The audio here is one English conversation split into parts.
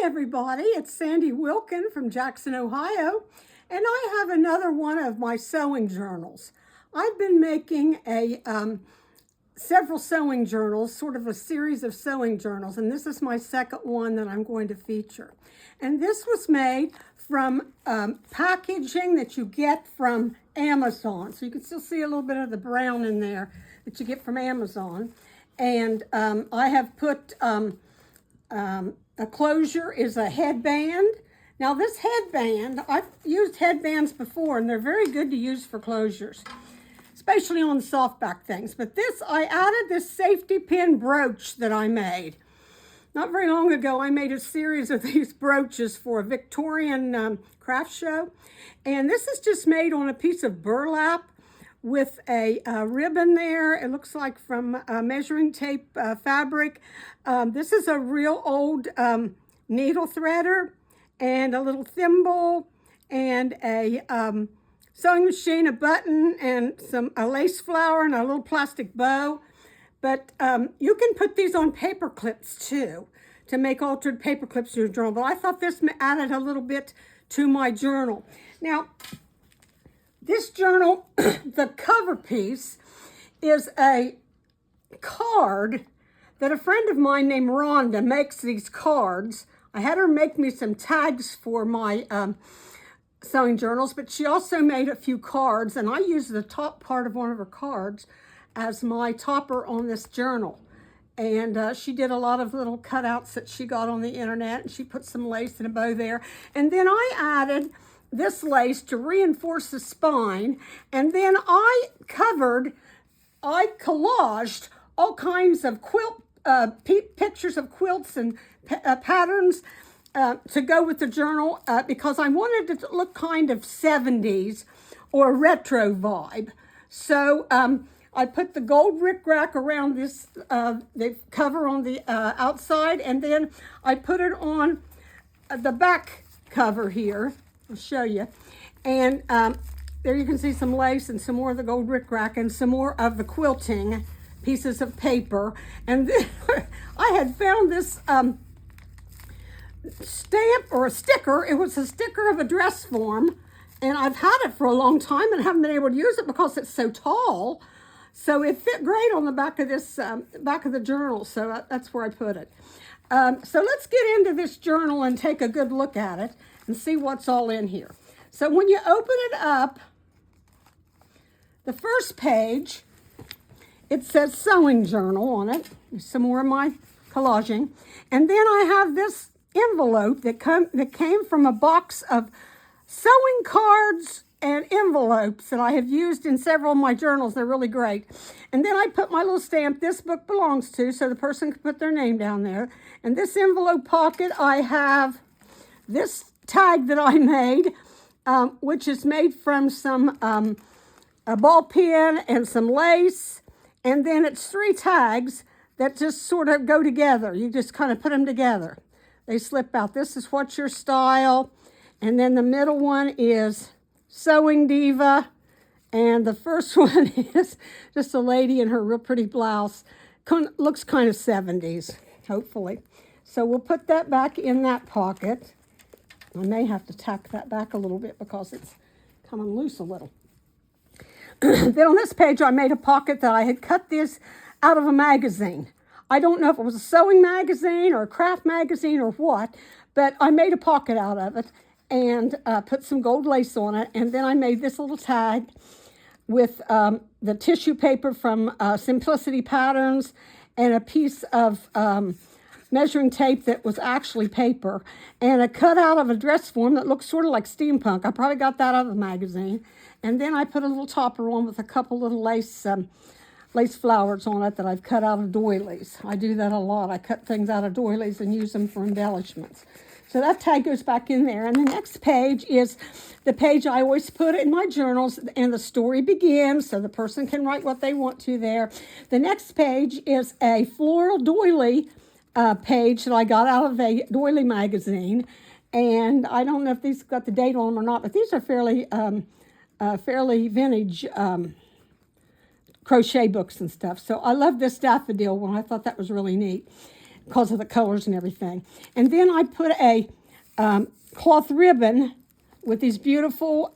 everybody, it's Sandy Wilkin from Jackson, Ohio, and I have another one of my sewing journals. I've been making several sewing journals, sort of a series of sewing journals, and this is my second one that I'm going to feature. And this was made from packaging that you get from Amazon. So you can still see a little bit of the brown in there that you get from Amazon. And I have put a closure is a headband. Now this headband, I've used headbands before and they're very good to use for closures, especially on softback things. But this, I added this safety pin brooch that I made. Not very long ago, I made a series of these brooches for a Victorian craft show. And this is just made on a piece of burlap with a ribbon there. It looks like from measuring tape fabric. This is a real old needle threader and a little thimble and a sewing machine, a button, and a lace flower and a little plastic bow. But you can put these on paper clips too to make altered paper clips to your journal. But I thought this added a little bit to my journal. Now, this journal, the cover piece, is a card that a friend of mine named Rhonda makes these cards. I had her make me some tags for my sewing journals, but she also made a few cards, and I used the top part of one of her cards as my topper on this journal. And she did a lot of little cutouts that she got on the internet, and she put some lace and a bow there. And then I added this lace to reinforce the spine, and then I collaged all kinds of quilt pictures of quilts and patterns to go with the journal because I wanted it to look kind of 70s or retro vibe. So I put the gold rickrack around this the cover on the outside, and then I put it on the back cover here. I'll show you. And there you can see some lace and some more of the gold rickrack and some more of the quilting pieces of paper. And then I had found this stamp or a sticker. It was a sticker of a dress form, and I've had it for a long time and haven't been able to use it because it's so tall. So it fit great on the back of this back of the journal. So that's where I put it. So let's get into this journal and take a good look at it and see what's all in here. So when you open it up, the first page, it says sewing journal on it. There's some more of my collaging. And then I have this envelope that came from a box of sewing cards and envelopes that I have used in several of my journals. They're really great. And then I put my little stamp, this book belongs to, so the person can put their name down there. And this envelope pocket, I have this tag that I made, which is made from some a ball pen and some lace. And then it's 3 tags that just sort of go together. You just kind of put them together. They slip out. This is What's Your Style. And then the middle one is Sewing Diva. And the first one is just a lady in her real pretty blouse. Looks kind of 70s, hopefully. So we'll put that back in that pocket. I may have to tack that back a little bit because it's coming loose a little. Then on this page, I made a pocket that I had cut this out of a magazine. I don't know if it was a sewing magazine or a craft magazine or what, but I made a pocket out of it and put some gold lace on it. And then I made this little tag with the tissue paper from Simplicity Patterns and a piece of measuring tape that was actually paper, and a cutout of a dress form that looks sort of like steampunk. I probably got that out of the magazine. And then I put a little topper on with a couple little lace flowers on it that I've cut out of doilies. I do that a lot. I cut things out of doilies and use them for embellishments. So that tag goes back in there. And the next page is the page I always put in my journals, and the story begins, so the person can write what they want to there. The next page is a floral doily page that I got out of a doily magazine. And I don't know if these got the date on them or not, but these are fairly vintage crochet books and stuff. So I love this daffodil one. I thought that was really neat. because of the colors and everything. And then I put a cloth ribbon with these beautiful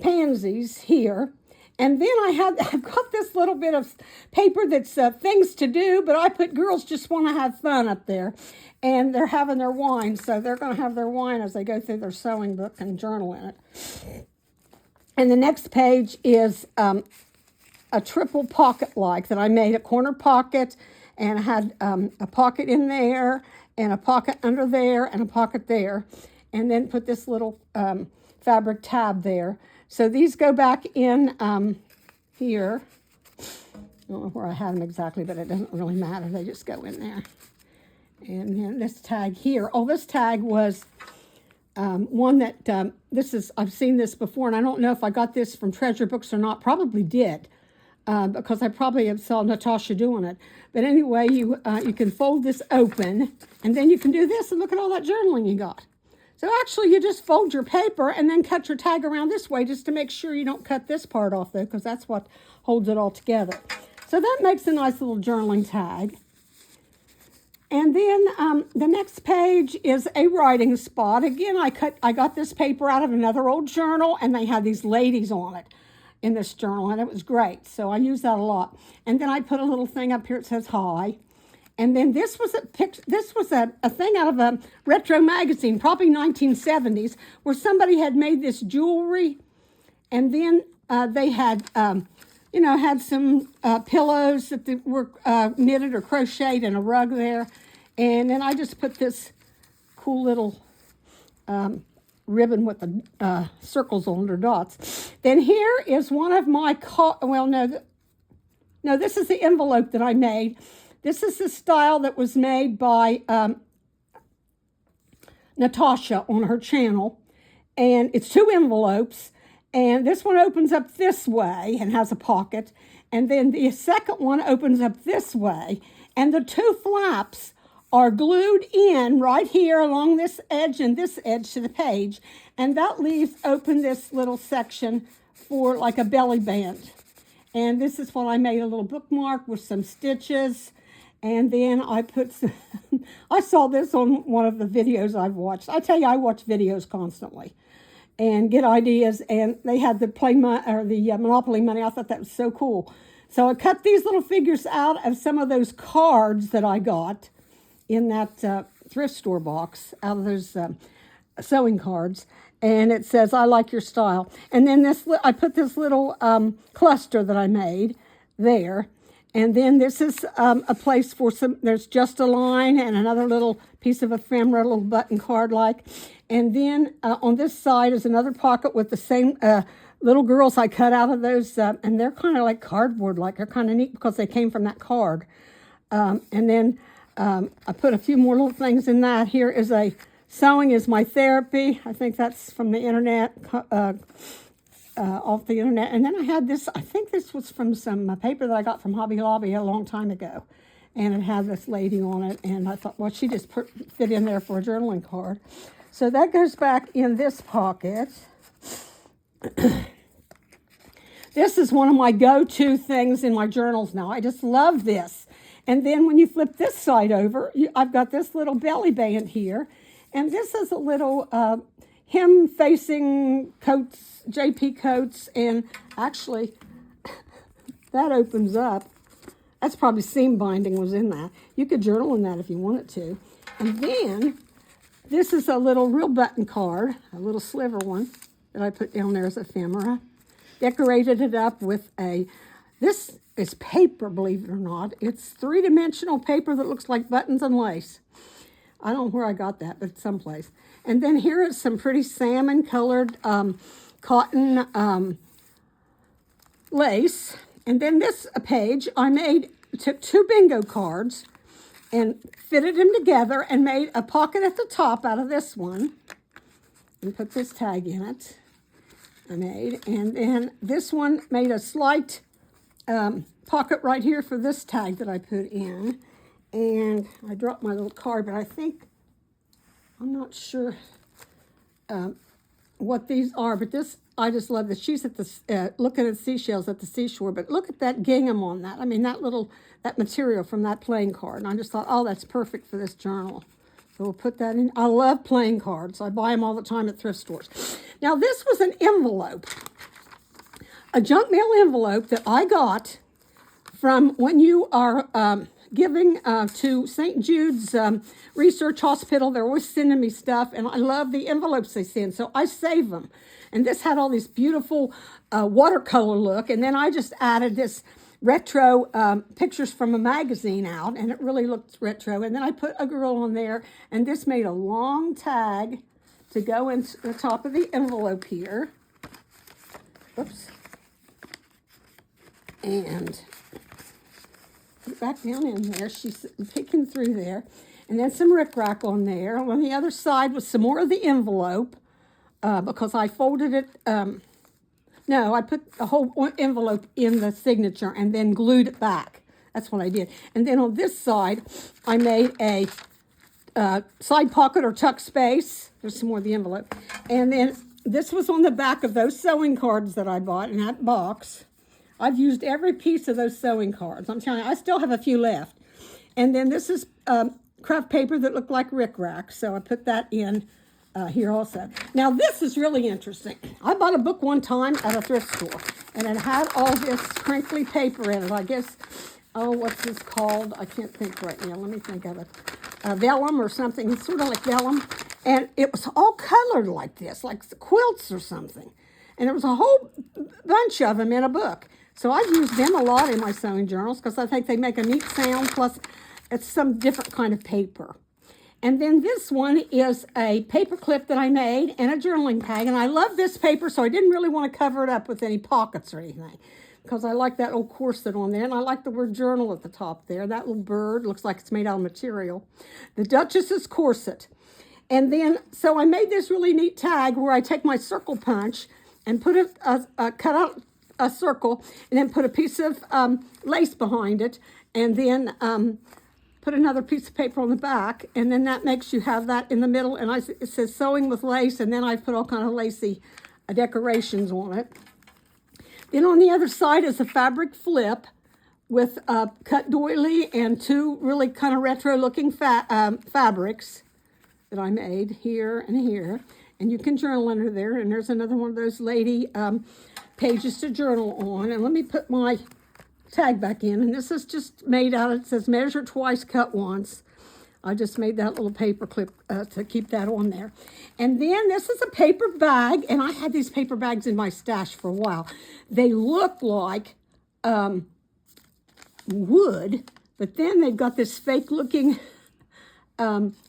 pansies here. And then I've got this little bit of paper that's things to do, but I put girls just want to have fun up there. And they're having their wine, so they're going to have their wine as they go through their sewing book and journal in it. And the next page is a triple pocket-like that I made, a corner pocket, and I had a pocket in there, and a pocket under there, and a pocket there, and then put this little fabric tab there. So these go back in here. I don't know where I have them exactly, but it doesn't really matter. They just go in there. And then this tag here. Oh, this tag was one that, I've seen this before, and I don't know if I got this from Treasure Books or not. Probably did, because I probably have saw Natasha doing it. But anyway, you can fold this open, and then you can do this, and look at all that journaling you got. So actually, you just fold your paper and then cut your tag around this way just to make sure you don't cut this part off, though, because that's what holds it all together. So that makes a nice little journaling tag. And then the next page is a writing spot. Again, I got this paper out of another old journal, and they had these ladies on it in this journal, and it was great. So I use that a lot. And then I put a little thing up here that says hi. And then this was a thing out of a retro magazine, probably 1970s, where somebody had made this jewelry, and then they had had some pillows that were knitted or crocheted and a rug there. And then I just put this cool little ribbon with the circles on or dots. Then here is one of my, this is the envelope that I made. This is the style that was made by Natasha on her channel. And it's 2 envelopes. And this one opens up this way and has a pocket. And then the second one opens up this way. And the 2 flaps are glued in right here along this edge and this edge to the page. And that leaves open this little section for like a belly band. And this is what I made, a little bookmark with some stitches. And then I put some, I saw this on one of the videos I've watched. I tell you, I watch videos constantly and get ideas. And they had the Monopoly money. I thought that was so cool. So I cut these little figures out of some of those cards that I got in that thrift store box, out of those sewing cards. And it says, "I like your style." And then I put this little cluster that I made there. And then this is a place for there's just a line and another little piece of ephemera, a little button card like. And then on this side is another pocket with the same little girls I cut out of those. And they're kind of like cardboard, like they're kind of neat because they came from that card. And then I put a few more little things in that. Here is sewing is my therapy. I think that's from the internet. Off the internet. And then I had this, I think this was from some paper that I got from Hobby Lobby a long time ago. And it had this lady on it. And I thought, well, she just fit in there for a journaling card. So that goes back in this pocket. This is one of my go-to things in my journals now. I just love this. And then when you flip this side over, I've got this little belly band here. And this is a little hem facing Coats, JP Coats, and actually that opens up. That's probably seam binding was in that. You could journal in that if you wanted to. And then this is a little real button card, a little sliver one that I put down there as ephemera. Decorated it up with this is paper, believe it or not. It's 3-dimensional paper that looks like buttons and lace. I don't know where I got that, but it's someplace. And then here is some pretty salmon-colored cotton lace. And then this page, took 2 bingo cards and fitted them together and made a pocket at the top out of this one. And put this tag in it. And then this one made a slight pocket right here for this tag that I put in. And I dropped my little card, but I'm not sure what these are, but this I just love this. She's at the looking at seashells at the seashore, but look at that gingham on that. I mean, that material from that playing card. And I just thought, oh, that's perfect for this journal. So we'll put that in. I love playing cards. I buy them all the time at thrift stores. Now, this was an envelope, a junk mail envelope that I got from when you are giving to St. Jude's Research Hospital. They're always sending me stuff, and I love the envelopes they send, so I save them. And this had all this beautiful watercolor look, and then I just added this retro pictures from a magazine out, and it really looked retro. And then I put a girl on there, and this made a long tag to go in the top of the envelope here. Oops. And put it back down in there. She's picking through there. And then some rickrack on there. On the other side was some more of the envelope because I folded it. No, I put the whole envelope in the signature and then glued it back. That's what I did. And then on this side, I made a side pocket or tuck space. There's some more of the envelope. And then this was on the back of those sewing cards that I bought in that box. I've used every piece of those sewing cards. I'm telling you, I still have a few left. And then this is craft paper that looked like rickrack. So I put that in here also. Now this is really interesting. I bought a book one time at a thrift store, and it had all this crinkly paper in it. I guess, oh, what's this called? I can't think right now. Let me think of it. Vellum or something. It's sort of like vellum. And it was all colored like this, like quilts or something. And there was a whole bunch of them in a book. So I've used them a lot in my sewing journals because I think they make a neat sound, plus it's some different kind of paper. And then this one is a paper clip that I made and a journaling tag. And I love this paper, so I didn't really want to cover it up with any pockets or anything because I like that old corset on there. And I like the word journal at the top there. That little bird looks like it's made out of material. The Duchess's corset. And then, so I made this really neat tag where I take my circle punch and put cut out a circle, and then put a piece of lace behind it, and then put another piece of paper on the back, and then that makes you have that in the middle, and it says sewing with lace, and then I put all kind of lacy decorations on it. Then on the other side is a fabric flip with cut doily and two really kind of retro looking fabrics that I made here and here. And you can journal under there, and there's another one of those lady pages to journal on. And let me put my tag back in, and this is just made out of, it says measure twice, cut once. I just made that little paper clip to keep that on there. And then this is a paper bag, and I had these paper bags in my stash for a while. They look like wood, but then they've got this fake looking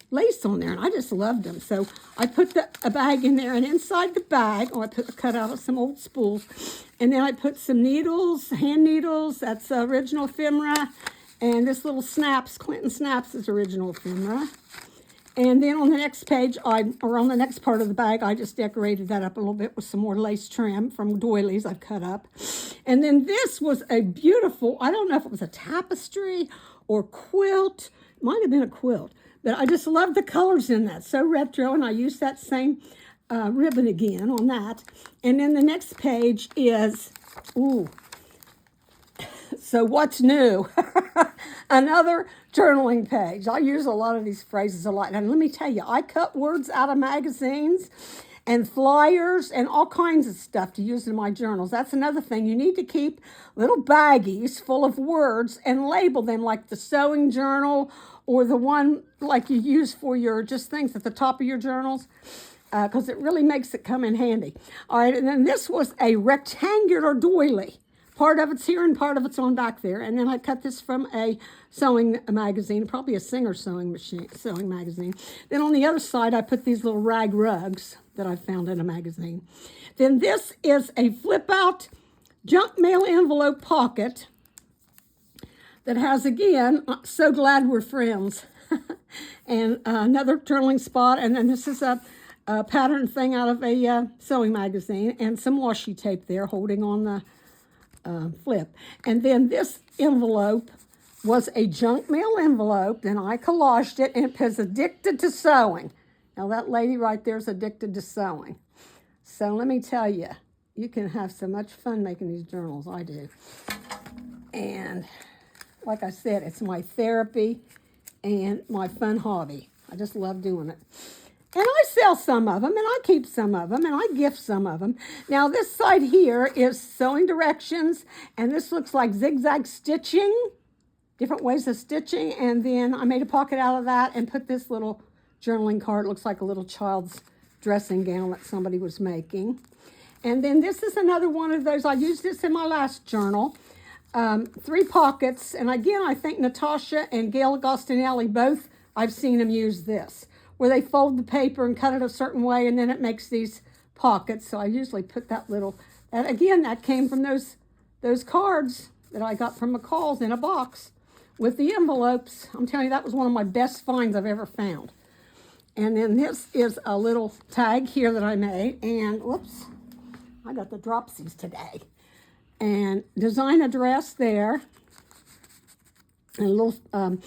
lace on there, and I just loved them. So I put a bag in there, and inside the bag, I cut out of some old spools, and then I put some needles, hand needles. That's original ephemera, and this little snaps, Clinton Snaps, is original ephemera. And then on the next page, or on the next part of the bag, I just decorated that up a little bit with some more lace trim from doilies I've cut up. And then this was a beautiful, I don't know if it was a tapestry or quilt. It might have been a quilt. But I just love the colors in that. So retro, and I used that same ribbon again on that. And then the next page is, ooh, so what's new? Another journaling page. I use a lot of these phrases a lot. And let me tell you, I cut words out of magazines and flyers and all kinds of stuff to use in my journals. That's another thing. You need to keep little baggies full of words and label them, like the sewing journal or the one like you use for your just things at the top of your journals, because it really makes it come in handy. All right, and then this was a rectangular doily. Part of it's here and part of it's on back there. And then I cut this from a sewing magazine, probably a Singer sewing magazine. Then on the other side, I put these little rag rugs that I found in a magazine. Then this is a flip-out junk mail envelope pocket that has, again, So Glad We're Friends, and another journaling spot. And then this is a pattern thing out of a sewing magazine, and some washi tape there holding on the flip. And then this envelope was a junk mail envelope. Then I collaged it, and it says addicted to sewing. Now that lady right there is addicted to sewing. So let me tell you, you can have so much fun making these journals. I do. And like I said, it's my therapy and my fun hobby. I just love doing it. And I sell some of them, and I keep some of them, and I gift some of them. Now, this side here is sewing directions, and this looks like zigzag stitching, different ways of stitching. And then I made a pocket out of that and put this little journaling card. It looks like a little child's dressing gown that somebody was making. And then this is another one of those. I used this in my last journal. 3 pockets. And again, I think Natasha and Gail Agostinelli, both, I've seen them use this, where they fold the paper and cut it a certain way, and then it makes these pockets. So I usually put that little, and again, that came from those cards that I got from McCall's in a box with the envelopes. I'm telling you, that was one of my best finds I've ever found. And then this is a little tag here that I made, and whoops, I got the dropsies today. And design a dress there, and a little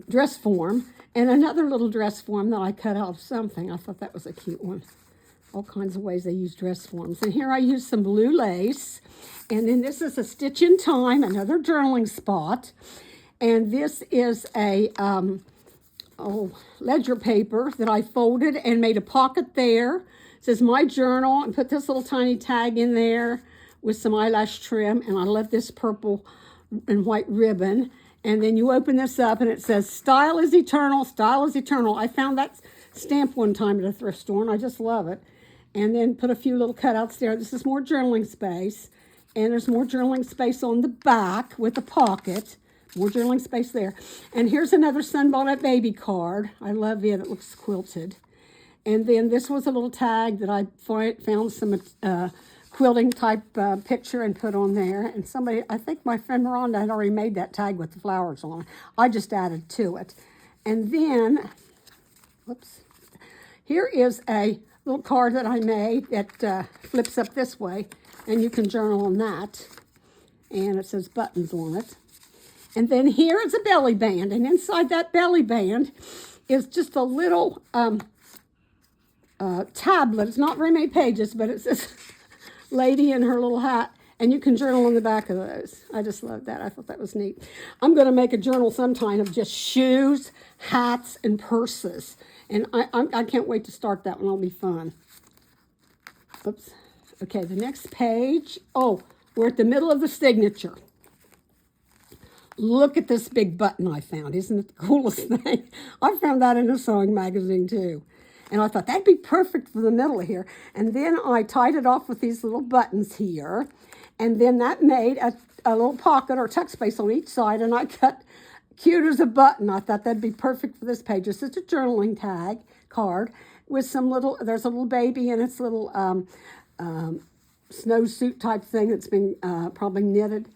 dress form, and another little dress form that I cut out of something. I thought that was a cute one. All kinds of ways they use dress forms. And here I used some blue lace. And then this is a Stitch in Time, another journaling spot. And this is a ledger paper that I folded and made a pocket there. It says My Journal, and put this little tiny tag in there with some eyelash trim. And I love this purple and white ribbon. And then you open this up and it says, Style is eternal, style is eternal. I found that stamp one time at a thrift store and I just love it. And then put a few little cutouts there. This is more journaling space. And there's more journaling space on the back with the pocket. More journaling space there. And here's another Sunbonnet Baby card. I love it. It looks quilted. And then this was a little tag that I found some quilting type picture and put on there. And somebody, I think my friend Miranda had already made that tag with the flowers on it. I just added to it. And then, whoops, here is a little card that I made that flips up this way. And you can journal on that. And it says buttons on it. And then here is a belly band. And inside that belly band is just a little tablet. It's not very many pages, but it says lady in her little hat, and you can journal on the back of those. I just love that. I thought that was neat. I'm going to make a journal sometime of just shoes, hats, and purses, and I can't wait to start that one. It'll be fun. Oops. Okay, the next page. Oh, we're at the middle of the signature. Look at this big button I found. Isn't it the coolest thing? I found that in a sewing magazine too. And I thought that'd be perfect for the middle here. And then I tied it off with these little buttons here. And then that made a little pocket or tuck space on each side. And I cut cute as a button. I thought that'd be perfect for this page. It's just a journaling tag card with some little, there's a little baby and its little snowsuit type thing that's been probably knitted.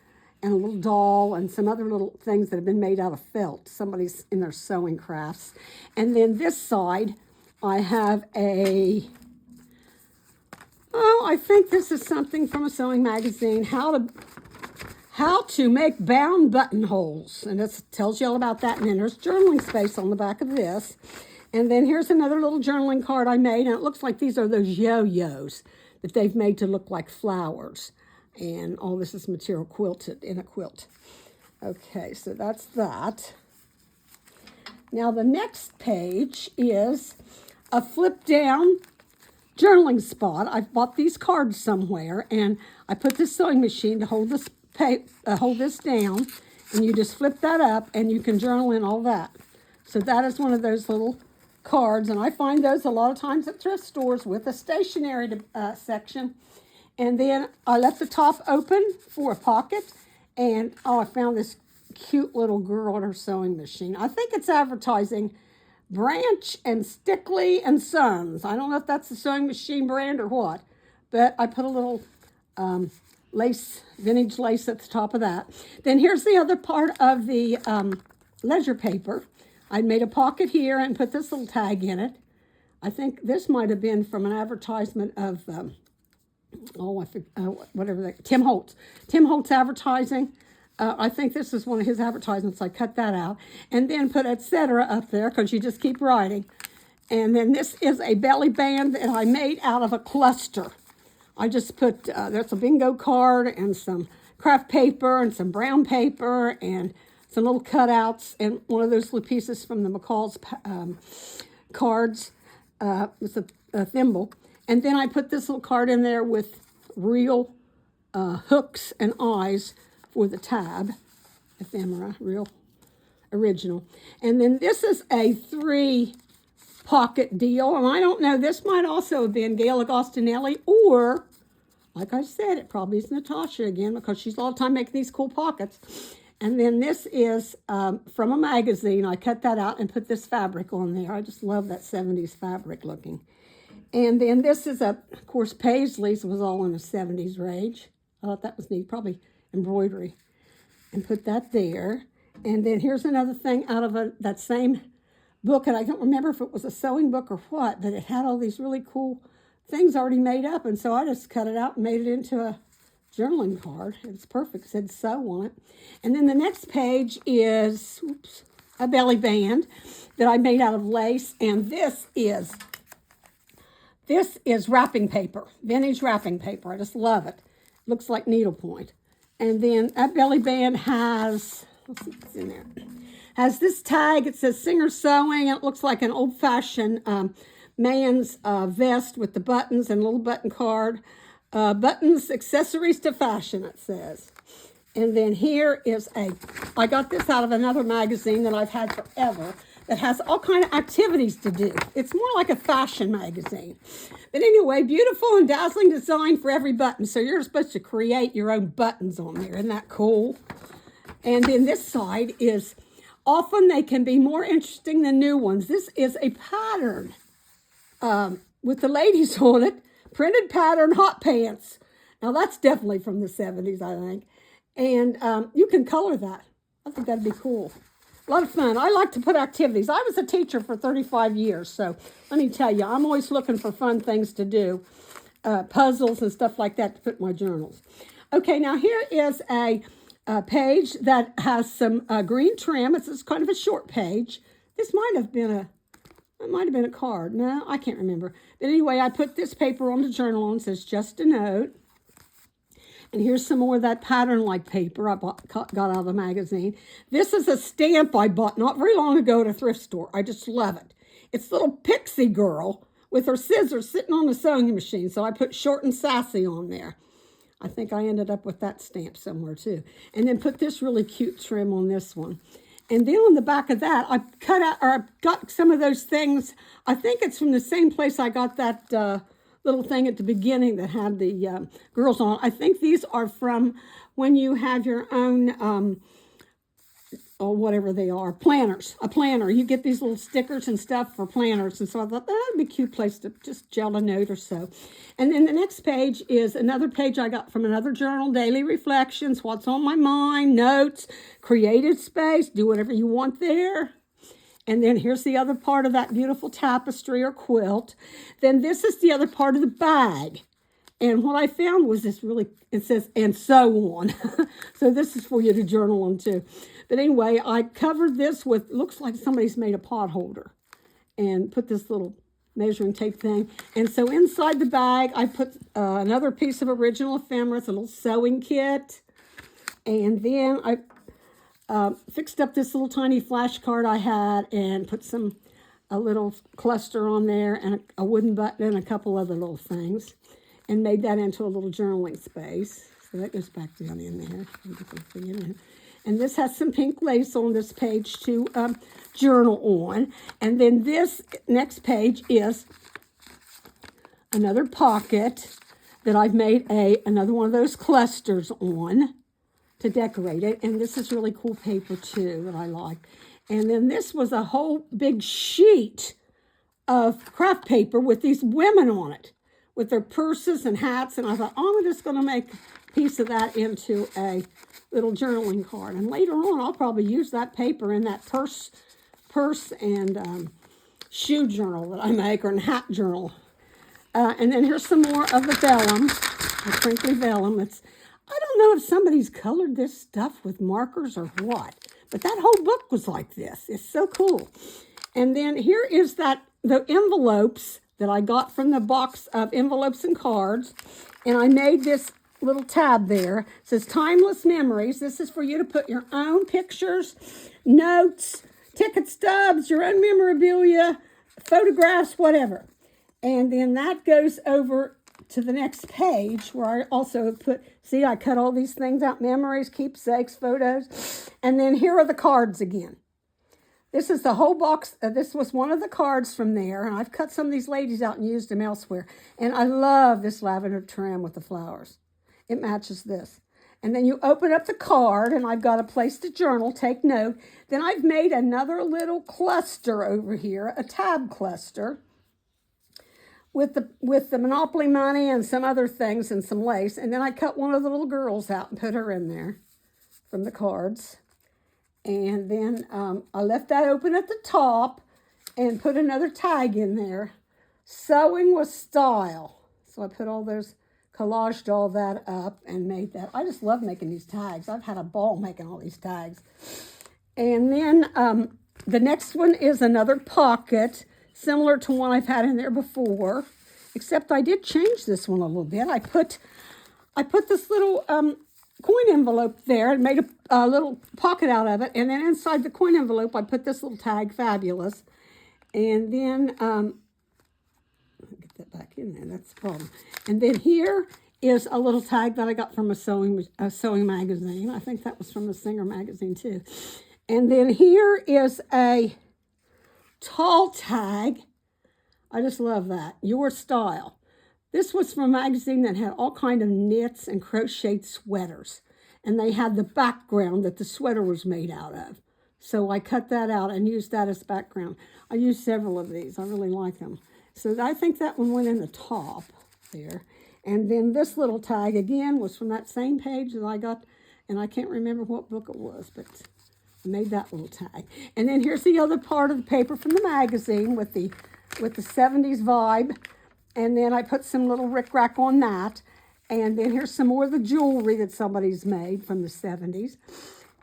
And a little doll and some other little things that have been made out of felt. Somebody's in their sewing crafts. And then this side, I have I think this is something from a sewing magazine, how to make bound buttonholes. And it tells you all about that. And then there's journaling space on the back of this. And then here's another little journaling card I made. And it looks like these are those yo-yos that they've made to look like flowers. And all this is material quilted in a quilt. Okay, so that's that. Now the next page is a flip down journaling spot. I bought these cards somewhere and I put this sewing machine to hold this down, and you just flip that up and you can journal in all that. So that is one of those little cards, and I find those a lot of times at thrift stores with a stationery section. And then I left the top open for a pocket. And, I found this cute little girl on her sewing machine. I think it's advertising Branch and Stickley and Sons. I don't know if that's the sewing machine brand or what. But I put a little lace, vintage lace at the top of that. Then here's the other part of the ledger paper. I made a pocket here and put this little tag in it. I think this might have been from an advertisement of... Tim Holtz. Tim Holtz advertising. I think this is one of his advertisements. I cut that out. And then put etc. up there because you just keep writing. And then this is a belly band that I made out of a cluster. I just put, there's a bingo card and some craft paper and some brown paper and some little cutouts and one of those little pieces from the McCall's cards with a thimble. And then I put this little card in there with real hooks and eyes for the tab, ephemera, real original. And then this is a 3 pocket deal. And I don't know, this might also have been Gail Agostinelli, or, like I said, it probably is Natasha again because she's all the time making these cool pockets. And then this is from a magazine. I cut that out and put this fabric on there. I just love that 70s fabric looking. And then this is, of course, Paisley's was all in the 70s range. I thought that was neat, probably embroidery. And put that there. And then here's another thing out of that same book, and I don't remember if it was a sewing book or what, but it had all these really cool things already made up, and so I just cut it out and made it into a journaling card. It was perfect. It said sew on it. And then the next page is a belly band that I made out of lace, and this is wrapping paper, vintage wrapping paper. I just love it. Looks like needlepoint. And then that belly band has, let's see what's in there, has this tag. It says Singer Sewing. It looks like an old-fashioned man's vest with the buttons and a little button card. Buttons, accessories to fashion, it says. And then here is I got this out of another magazine that I've had forever that has all kind of activities to do. It's more like a fashion magazine. But anyway, beautiful and dazzling design for every button. So you're supposed to create your own buttons on there. Isn't that cool? And then this side is, often they can be more interesting than new ones. This is a pattern with the ladies on it. Printed pattern hot pants. Now that's definitely from the 70s, I think. And you can color that. I think that'd be cool. A lot of fun. I like to put activities. I was a teacher for 35 years, so let me tell you, I'm always looking for fun things to do. Puzzles and stuff like that to put in my journals. Okay, now here is a page that has some green trim. It's kind of a short page. This might have been a card. No, I can't remember. But anyway, I put this paper on the journal and it says just a note. And here's some more of that pattern-like paper I got out of a magazine. This is a stamp I bought not very long ago at a thrift store. I just love it. It's little pixie girl with her scissors sitting on the sewing machine. So I put short and sassy on there. I think I ended up with that stamp somewhere too. And then put this really cute trim on this one. And then on the back of that, I got some of those things. I think it's from the same place I got that little thing at the beginning that had the girls on. I think these are from when you have your own, or whatever they are, planners, a planner. You get these little stickers and stuff for planners. And so I thought that would be a cute place to just gel a note or so. And then the next page is another page I got from another journal, Daily Reflections, What's on My Mind, Notes, Creative Space, do whatever you want there. And then here's the other part of that beautiful tapestry or quilt. Then this is the other part of the bag. And what I found was this really, it says, and so on. So this is for you to journal on too. But anyway, I covered this with, looks like somebody's made a pot holder. And put this little measuring tape thing. And so inside the bag, I put another piece of original ephemera, it's a little sewing kit. And then I fixed up this little tiny flashcard I had and put a little cluster on there and a wooden button and a couple other little things and made that into a little journaling space. So that goes back down in there. And this has some pink lace on this page to journal on. And then this next page is another pocket that I've made another one of those clusters on to decorate it. And this is really cool paper too that I like. And then this was a whole big sheet of craft paper with these women on it with their purses and hats. And I thought, oh, I'm just going to make a piece of that into a little journaling card. And later on, I'll probably use that paper in that purse and shoe journal that I make, or a hat journal. And then here's some more of the vellum, the crinkly vellum. I don't know if somebody's colored this stuff with markers or what, but that whole book was like this. It's so cool. And then here is the envelopes that I got from the box of envelopes and cards. And I made this little tab there. It says Timeless Memories. This is for you to put your own pictures, notes, ticket stubs, your own memorabilia, photographs, whatever. And then that goes over to the next page where I also put, see, I cut all these things out, memories, keepsakes, photos. And then here are the cards again. This is the whole box. This was one of the cards from there. And I've cut some of these ladies out and used them elsewhere. And I love this lavender trim with the flowers. It matches this. And then you open up the card, and I've got a place to journal, take note. Then I've made another little cluster over here, a tab cluster, with the Monopoly money and some other things and some lace. And then I cut one of the little girls out and put her in there from the cards. And then I left that open at the top and put another tag in there. Sewing with Style. So I put all those, collaged all that up and made that. I just love making these tags. I've had a ball making all these tags. And then the next one is another pocket, similar to one I've had in there before, except I did change this one a little bit. I put this little coin envelope there and made a little pocket out of it. And then inside the coin envelope, I put this little tag, Fabulous. And then, get that back in there, that's the problem. And then here is a little tag that I got from a sewing magazine. I think that was from the Singer magazine too. And then here is a tall tag. I just love that. Your Style. This was from a magazine that had all kind of knits and crocheted sweaters. And they had the background that the sweater was made out of. So I cut that out and used that as background. I used several of these. I really like them. So I think that one went in the top there. And then this little tag, again, was from that same page that I got. And I can't remember what book it was, but I made that little tag. And then here's the other part of the paper from the magazine with the 70s vibe. And then I put some little rickrack on that. And then here's some more of the jewelry that somebody's made from the 70s.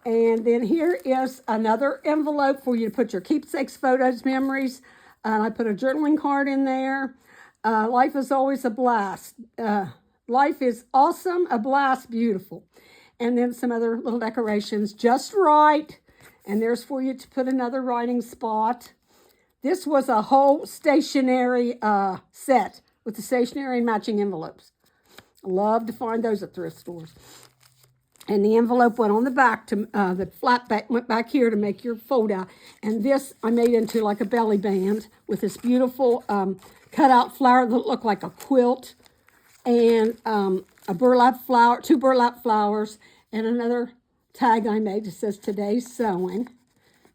And then here is another envelope for you to put your keepsakes, photos, memories. And I put a journaling card in there. Life is always a blast. Life is awesome, a blast, beautiful. And then some other little decorations, just right. And there's for you to put another writing spot. This was a whole stationery set with the stationery and matching envelopes. I love to find those at thrift stores. And the envelope went on the back to the flat back went back here to make your fold out. And this I made into like a belly band with this beautiful cutout flower that looked like a quilt, and a burlap flower, 2 burlap flowers, and another tag I made that says Today's Sewing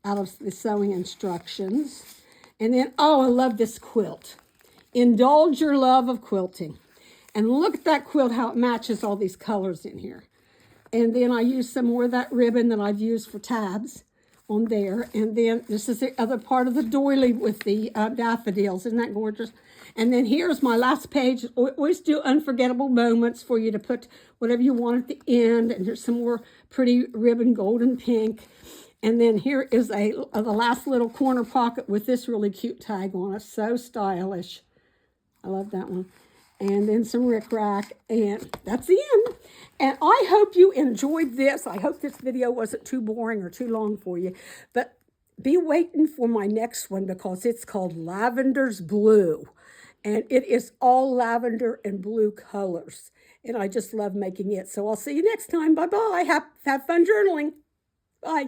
out of the sewing instructions. And then, oh, I love this quilt. Indulge your love of quilting. And look at that quilt, how it matches all these colors in here. And then I used some more of that ribbon that I've used for tabs on there. And then this is the other part of the doily with the daffodils. Isn't that gorgeous? And then here's my last page. Always do unforgettable moments for you to put whatever you want at the end. And there's some more pretty ribbon, golden pink. And then here is the last little corner pocket with this really cute tag on it. So stylish. I love that one. And then some rickrack, and that's the end. And I hope you enjoyed this. I hope this video wasn't too boring or too long for you. But be waiting for my next one because it's called Lavender's Blue. And it is all lavender and blue colors. And I just love making it. So I'll see you next time. Bye-bye. Have fun journaling.